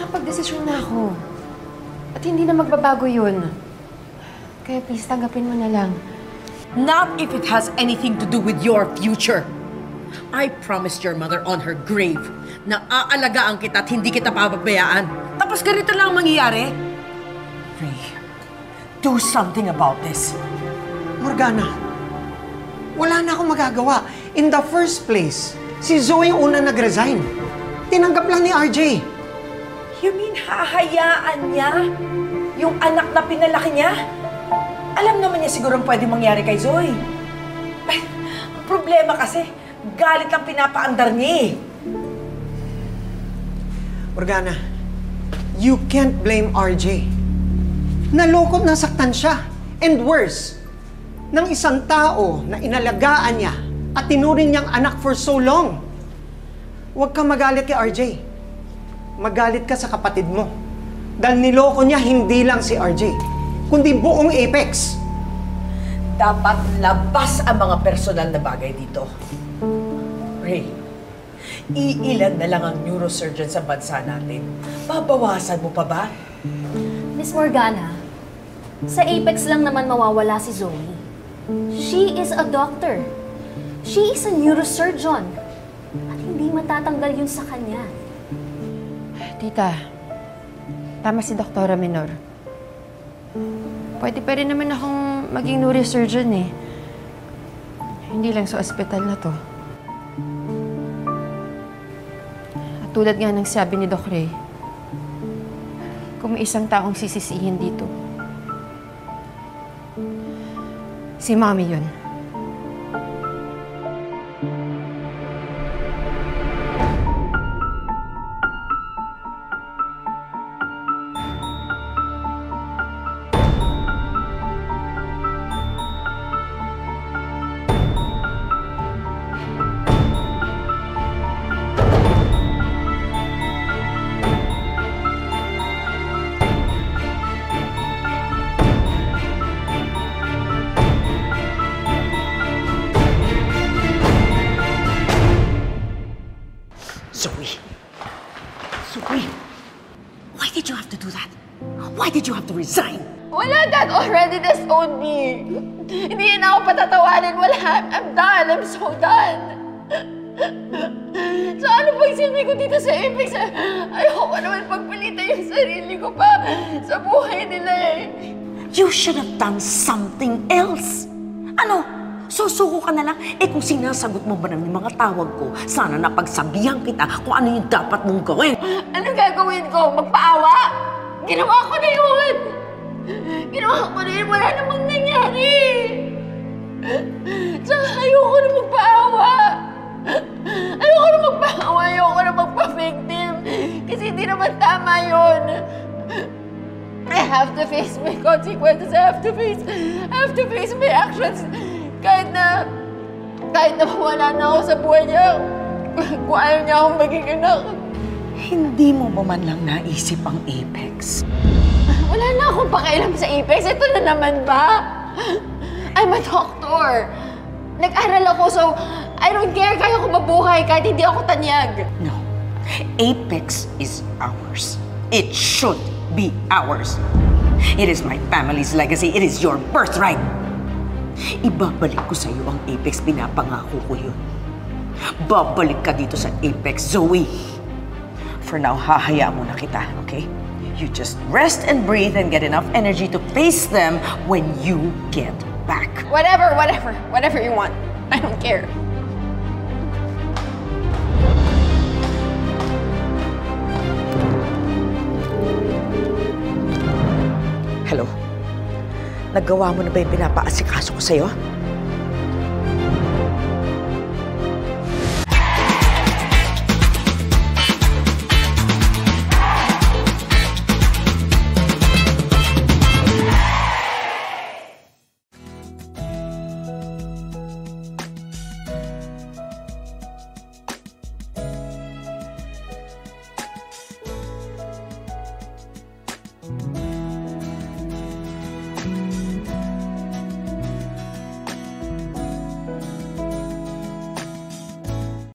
nakapag-desisyon na ako. At hindi na magbabago yun. Kaya please, tanggapin mo na lang. Not if it has anything to do with your future. I promised your mother on her grave na aalagaan kita at hindi kita pababayaan. Tapos ganito lang ang mangyayari. Ray, do something about this. Morgana, wala na akong magagawa. In the first place, si Zoe yung una nag-resign. Tinanggap lang ni RJ. You mean hahayaan niya yung anak na pinalaki niya? Alam naman niya siguro pwede mangyari kay Zoe. Ay, ang problema kasi, galit ang pinapaandar niya eh. Morgana, you can't blame RJ. Nalokot, nasaktan siya. And worse, ng isang tao na inalagaan niya at tinuring niyang anak for so long. Huwag kang magalit kay RJ. Magalit ka sa kapatid mo. Dahil niloko niya hindi lang si RJ, kundi buong Apex. Dapat labas ang mga personal na bagay dito. Ray, iilan na lang ang neurosurgeon sa bansa natin. Babawasan mo pa ba? Miss Morgana, sa Apex lang naman mawawala si Zoe. She is a doctor. She is a neurosurgeon. At hindi matatanggal yun sa kanya. Tita, tama si Doktora Menor. Pwede pa rin naman akong maging neurosurgeon eh. Hindi lang sa ospital na to. At tulad nga ng sabi ni Doc Ray, kung may isang taong sisisihin dito, si Mommy yun. Zoe, why did you have to do that? Why did you have to resign? Wala, Dad already disowned me. Hindi na ako patatawarin. Wala, I'm done. I'm so done. So ano pang silbi ko dito sa Apex? Ayoko naman pagpalitan yung sarili ko pa sa buhay nila eh. You should have done something else. Ano? Susuko ka na lang? Eh kung sinasagot mo ba ng mga tawag ko, sana napagsabihan kita kung ano yung dapat mong gawin. Anong gagawin ko? Magpaawa? Ginawa ko na yun! Ginawa ko na yun! Wala namang nangyari! Tsaka ayoko na magpaawa! Ayoko na magpaawa! Ayoko na magpa-victim! Kasi hindi naman tama yun! I have to face my consequences. I have to face my actions. Kahit na wala na ako sa buhay niya, kung ayaw niya akong maging anak. Hindi mo ba man lang naisip ang Apex? Wala na akong pakialam sa Apex. Ito na naman ba? I'm a doctor. Nag-aral ako, so I don't care kaya ko mabuhay kahit hindi ako tanyag. No. Apex is ours. It should be ours. It is my family's legacy. It is your birthright. Ibabalik ko sa iyo ang Apex. Pinapangako ko yun. Babalik ka dito sa Apex, Zoe. For now, hahayaan mo na kita, okay? You just rest and breathe and get enough energy to face them when you get back. Whatever you want. I don't care. Hello? Nagawa mo na ba yung pinapaasikaso ko sa'yo?